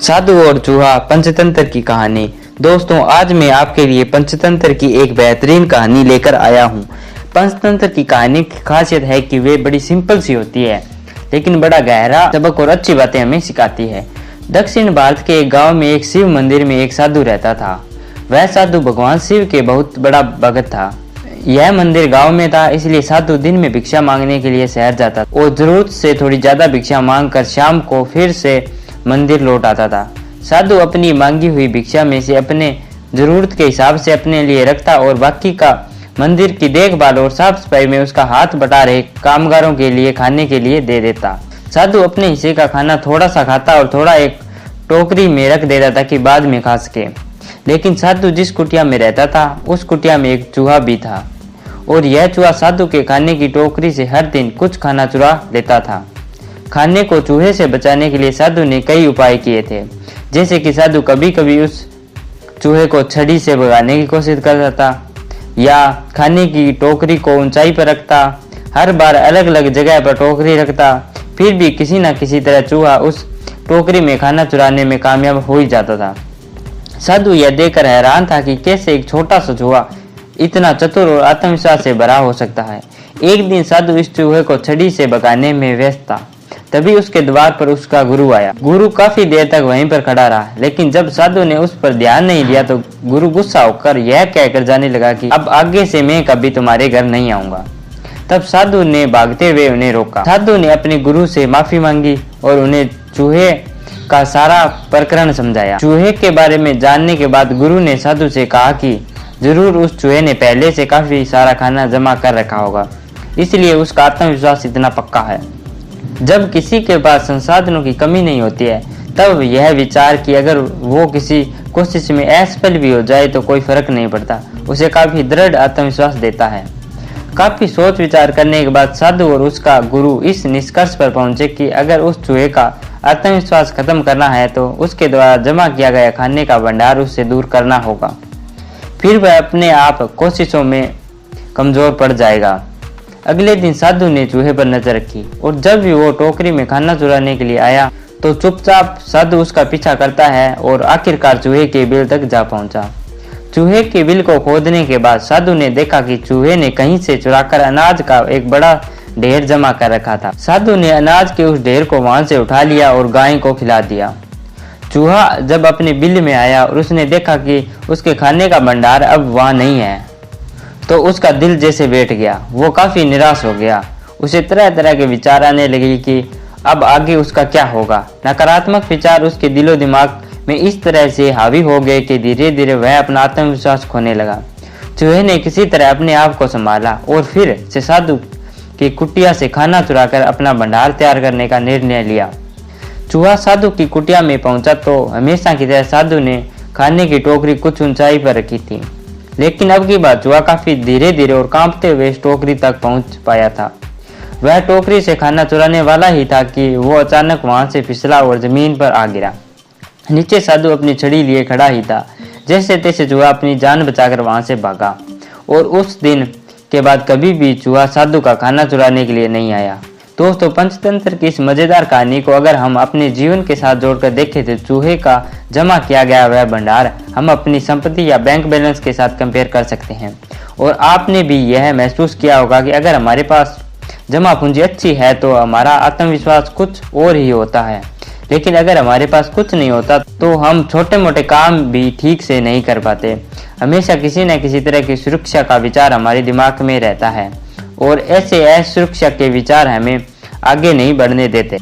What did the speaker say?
साधु और चूहा पंचतंत्र की कहानी। दोस्तों, आज मैं आपके लिए पंचतंत्र की एक बेहतरीन कहानी लेकर आया हूँ। पंचतंत्र की कहानी की खासियत है कि वे बड़ी सिंपल सी होती है, लेकिन बड़ा गहरा सबक और अच्छी बातें हमें सिखाती है। दक्षिण भारत के एक गांव में एक शिव मंदिर में एक साधु रहता था। वह साधु भगवान शिव के बहुत बड़ा भक्त था। यह मंदिर गांव में था, इसलिए साधु दिन में भिक्षा मांगने के लिए शहर जाता और जरूरत से थोड़ी ज्यादा भिक्षा मांगकर शाम को फिर से मंदिर लौट आता था। साधु अपनी मांगी हुई भिक्षा में से अपने जरूरत के हिसाब से अपने लिए रखता और बाकी का मंदिर की देखभाल और साफ सफाई में उसका हाथ बटा रहे कामगारों के लिए खाने के लिए दे देता। साधु अपने हिस्से का खाना थोड़ा सा खाता और थोड़ा एक टोकरी में रख देता ताकि बाद में खा सके। लेकिन साधु जिस कुटिया में रहता था उस कुटिया में एक चूहा भी था और यह चूहा साधु के खाने की टोकरी से हर दिन कुछ खाना चुरा लेता था। खाने को चूहे से बचाने के लिए साधु ने कई उपाय किए थे, जैसे कि साधु कभी कभी उस चूहे को छड़ी से भगाने की कोशिश करता था या खाने की टोकरी को ऊंचाई पर रखता। हर बार अलग अलग जगह पर टोकरी रखता, फिर भी किसी न किसी तरह चूहा उस टोकरी में खाना चुराने में कामयाब हो ही जाता था। साधु यह देखकर हैरान था कि कैसे एक छोटा सा चूहा इतना चतुर और आत्मविश्वास से भरा हो सकता है। एक दिन साधु इस चूहे को छड़ी से भगाने में व्यस्त था, तभी उसके द्वार पर उसका गुरु आया। गुरु काफी देर तक वहीं पर खड़ा रहा, लेकिन जब साधु ने उस पर ध्यान नहीं दिया तो गुरु गुस्सा होकर यह कहकर जाने लगा कि अब आगे से मैं कभी तुम्हारे घर नहीं आऊंगा। तब साधु ने भागते हुए उन्हें रोका। साधु ने अपने गुरु से माफी मांगी और उन्हें चूहे का सारा प्रकरण समझाया। चूहे के बारे में जानने के बाद गुरु ने साधु से कहा कि जरूर उस चूहे ने पहले से काफी सारा खाना जमा कर रखा होगा, इसलिए उसका आत्मविश्वास इतना पक्का है। जब किसी के पास संसाधनों की कमी नहीं होती है, तब यह विचार कि अगर वो किसी कोशिश में असफल भी हो जाए तो कोई फर्क नहीं पड़ता, उसे काफी दृढ़ आत्मविश्वास देता है। काफी सोच विचार करने के बाद साधु और उसका गुरु इस निष्कर्ष पर पहुंचे कि अगर उस चूहे का आत्मविश्वास खत्म करना है तो उसके द्वारा जमा किया गया खाने का भंडार उससे दूर करना होगा, फिर वह अपने आप कोशिशों में कमजोर पड़ जाएगा। अगले दिन साधु ने चूहे पर नजर रखी और जब भी वो टोकरी में खाना चुराने के लिए आया तो चुपचाप साधु उसका पीछा करता है और आखिरकार चूहे के बिल तक जा पहुंचा। चूहे के बिल को खोदने के बाद साधु ने देखा कि चूहे ने कहीं से चुराकर अनाज का एक बड़ा ढेर जमा कर रखा था। साधु ने अनाज के उस ढेर को वहां से उठा लिया और गाय को खिला दिया। चूहा जब अपने बिल में आया और उसने देखा कि उसके खाने का भंडार अब वहां नहीं है तो उसका दिल जैसे बैठ गया। वो काफी निराश हो गया। उसे तरह तरह के विचार आने लगे कि अब आगे उसका क्या होगा। नकारात्मक विचार उसके दिलो दिमाग में इस तरह से हावी हो गए कि धीरे धीरे वह अपना आत्मविश्वास खोने लगा। चूहे ने किसी तरह अपने आप को संभाला और फिर से साधु की कुटिया से खाना चुराकर अपना भंडार तैयार करने का निर्णय लिया। चूहा साधु की कुटिया में पहुंचा तो हमेशा की तरह साधु ने खाने की टोकरी कुछ ऊंचाई पर रखी थी, लेकिन अब की बात चूहा काफी धीरे धीरे और कांपते हुए टोकरी तक पहुंच पाया था। वह टोकरी से खाना चुराने वाला ही था कि वो अचानक वहां से फिसला और जमीन पर आ गिरा। नीचे साधु अपनी छड़ी लिए खड़ा ही था। जैसे तैसे चूहा अपनी जान बचाकर वहां से भागा और उस दिन के बाद कभी भी चूहा साधु का खाना चुराने के लिए नहीं आया। दोस्तों, पंचतंत्र की इस मजेदार कहानी को अगर हम अपने जीवन के साथ जोड़कर देखें तो चूहे का जमा किया गया वह भंडार हम अपनी संपत्ति या बैंक बैलेंस के साथ कंपेयर कर सकते हैं। और आपने भी यह महसूस किया होगा कि अगर हमारे पास जमा पूंजी अच्छी है तो हमारा आत्मविश्वास कुछ और ही होता है, लेकिन अगर हमारे पास कुछ नहीं होता तो हम छोटे मोटे काम भी ठीक से नहीं कर पाते। हमेशा किसी न किसी तरह की सुरक्षा का विचार हमारे दिमाग में रहता है और ऐसे असुरक्षा के विचार हमें आगे नहीं बढ़ने देते।